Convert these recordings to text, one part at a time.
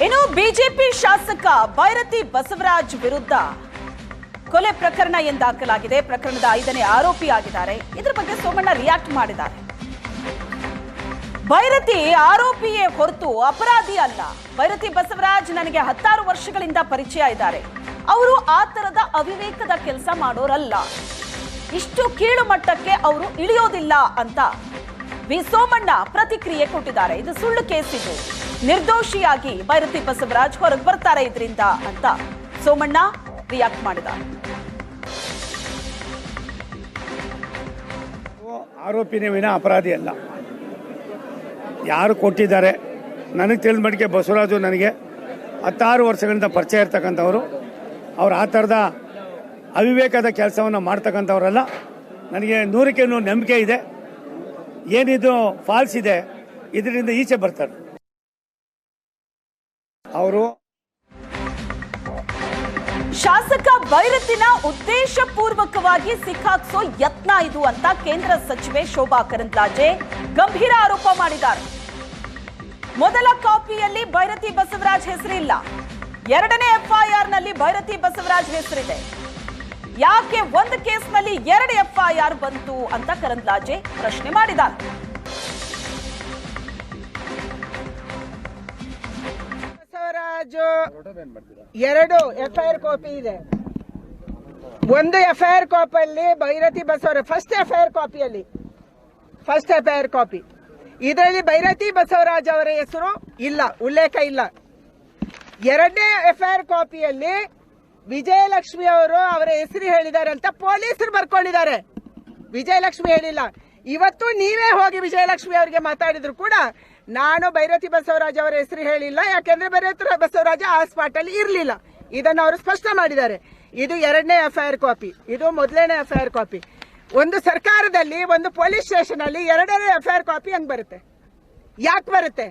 ಇನ್ನು ಬಿಜೆಪಿ ಶಾಸಕ ಭೈರತಿ ಬಸವರಾಜ್ ವಿರುದ್ಧ ಕೊಲೆ ಪ್ರಕರಣ ಎಂದಾಕಲಾಗಿದೆ. ಪ್ರಕರಣದ 5ನೇ ಆರೋಪಿಯಾಗಿದ್ದಾರೆ. ಇದರ ಬಗ್ಗೆ ಸೋಮಣ್ಣ ರಿಯಾಕ್ಟ್ ಮಾಡಿದ್ದಾರೆ. ಭೈರತಿ ಆರೋಪಿಯೇ ಹೊರತು ಅಪರಾಧಿ ಅಲ್ಲ. ಭೈರತಿ ಬಸವರಾಜ್ ನನಗೆ 16 ವರ್ಷಗಳಿಂದ ಪರಿಚಯ ಇದ್ದಾರೆ. ಅವರು ಆ ತರದ ಅವಿವೇಕದ ಕೆಲಸ ಮಾಡೋರಲ್ಲ. ಇಷ್ಟು ಕೀಳು ಮಟ್ಟಕ್ಕೆ ಅವರು ಇಳಿಯೋದಿಲ್ಲ ಅಂತ ವಿ ಸೋಮಣ್ಣ ಪ್ರತಿಕ್ರಿಯೆ ಕೊಟ್ಟಿದ್ದಾರೆ. ಇದು ಸುಳ್ಳು ಕೇಸ್. ಇದು ನಿರ್ದೋಷಿಯಾಗಿ ಭೈರತಿ ಬಸವರಾಜ್ ಹೊರಗೆ ಬರ್ತಾರೆ ಇದರಿಂದ ಅಂತ ಸೋಮಣ್ಣ ರಿಯಾಕ್ಟ್ ಮಾಡಿದ್ದಾರೆ. ಆರೋಪಿನೇ ವಿನ ಅಪರಾಧಿ ಅಲ್ಲ. ಯಾರು ಕೊಟ್ಟಿದ್ದಾರೆ ನನಗೆ ತಿಳಿದ ಮಟ್ಟಿಗೆ ಬಸವರಾಜು ನನಗೆ 16 ವರ್ಷಗಳಿಂದ ಪರಿಚಯ ಇರ್ತಕ್ಕಂಥವ್ರು. ಅವ್ರು ಆ ಥರದ ಅವಿವೇಕದ ಕೆಲಸವನ್ನು ಮಾಡ್ತಕ್ಕಂಥವ್ರಲ್ಲ. ನನಗೆ 100ಕ್ಕೆ 100 ನಂಬಿಕೆ ಇದೆ. ಏನಿದು ಫಾಲ್ಸ್ ಇದೆ ಇದರಿಂದ ಈಚೆ ಬರ್ತಾರೆ ಅವರು. ಶಾಸಕ ಭೈರತಿನ ಉದ್ದೇಶಪೂರ್ವಕವಾಗಿ ಸಿಕ್ಕಾಕ್ಸೋ ಯತ್ನ ಇದು ಅಂತ ಕೇಂದ್ರ ಸಚಿವೆ ಶೋಭಾ ಕರಂದ್ಲಾಜೆ ಗಂಭೀರ ಆರೋಪ ಮಾಡಿದ್ದಾರೆ. ಮೊದಲ ಕಾಪಿಯಲ್ಲಿ ಭೈರತಿ ಬಸವರಾಜ್ ಹೆಸರಿಲ್ಲ. 2ನೇ ಎಫ್ಐಆರ್ ನಲ್ಲಿ ಭೈರತಿ ಬಸವರಾಜ್ ಹೆಸರಿದೆ. ಯಾಕೆ ಒಂದು ಕೇಸ್ನಲ್ಲಿ 2 ಎಫ್ಐಆರ್ ಬಂತು ಅಂತ ಕರಂದ್ಲಾಜೆ ಪ್ರಶ್ನೆ ಮಾಡಿದ್ದಾರೆ. ಬಸವರಾಜು 2 ಎಫ್ಐಆರ್ ಕಾಪಿ ಇದೆ. ಒಂದು ಎಫ್ಐಆರ್ ಕಾಪಿಯಲ್ಲಿ Byrathi Basavaraj first FIR copy ಇದರಲ್ಲಿ ಭೈರತಿ ಬಸವರಾಜ್ ಅವರ ಹೆಸರು ಇಲ್ಲ, ಉಲ್ಲೇಖ ಇಲ್ಲ. 2ನೇ ಎಫ್ಐಆರ್ ಕಾಪಿಯಲ್ಲಿ ವಿಜಯಲಕ್ಷ್ಮಿ ಅವರು ಅವರ ಹೆಸರು ಹೇಳಿದ್ದಾರೆ ಅಂತ ಪೊಲೀಸರು ಬರ್ಕೊಂಡಿದ್ದಾರೆ. ವಿಜಯಲಕ್ಷ್ಮಿ ಹೇಳಿಲ್ಲ. ಇವತ್ತು ನೀವೇ ಹೋಗಿ ವಿಜಯಲಕ್ಷ್ಮಿ ಅವರಿಗೆ ಮಾತಾಡಿದ್ರು ಕೂಡ ನಾನು ಭೈರತಿ ಬಸವರಾಜ್ ಅವರ ಹೆಸರು ಹೇಳಿಲ್ಲ, ಯಾಕೆಂದ್ರೆ ಭೈರತಿ ಬಸವರಾಜ ಆ ಸ್ಪಾಟ್ ಅಲ್ಲಿ ಇರಲಿಲ್ಲ. ಇದನ್ನು ಅವರು ಸ್ಪಷ್ಟ ಮಾಡಿದ್ದಾರೆ. ಇದು 2ನೇ ಎಫ್ಐಆರ್ ಕಾಪಿ, ಇದು ಮೊದಲನೇ ಎಫ್ಐಆರ್ ಕಾಪಿ. ಒಂದು ಸರ್ಕಾರದಲ್ಲಿ ಒಂದು ಪೊಲೀಸ್ ಸ್ಟೇಷನ್ ಅಲ್ಲಿ 2ನೇ ಎಫ್ಐಆರ್ ಕಾಪಿ ಹೆಂಗ್ ಬರುತ್ತೆ? ಯಾಕೆ ಬರುತ್ತೆ?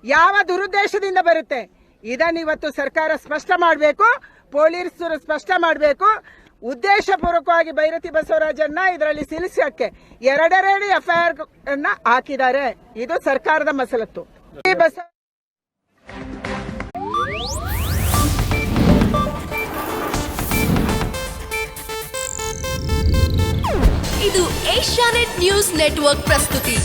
ಯಾವ ದುರುದ್ದೇಶದಿಂದ ಬರುತ್ತೆ? ಇದನ್ನು ಇವತ್ತು ಸರ್ಕಾರ ಸ್ಪಷ್ಟ ಮಾಡಬೇಕು, ಪೊಲೀಸರು ಸ್ಪಷ್ಟ ಮಾಡಬೇಕು. ಉದ್ದೇಶಪೂರ್ವಕವಾಗಿ ಭೈರತಿ ಬಸವರಾಜನ್ನ ಇದರಲ್ಲಿ ಸಿಲುಕಕ್ಕೆ 2 ಎಫ್ಐಆರ್ ಅನ್ನ ಹಾಕಿದ್ದಾರೆ. ಇದು ಸರ್ಕಾರದ ಮಸಲತ್ತು. ಇದು ಏಷ್ಯಾನೆಟ್ ನ್ಯೂಸ್ ನೆಟ್ವರ್ಕ್ ಪ್ರಸ್ತುತಿ.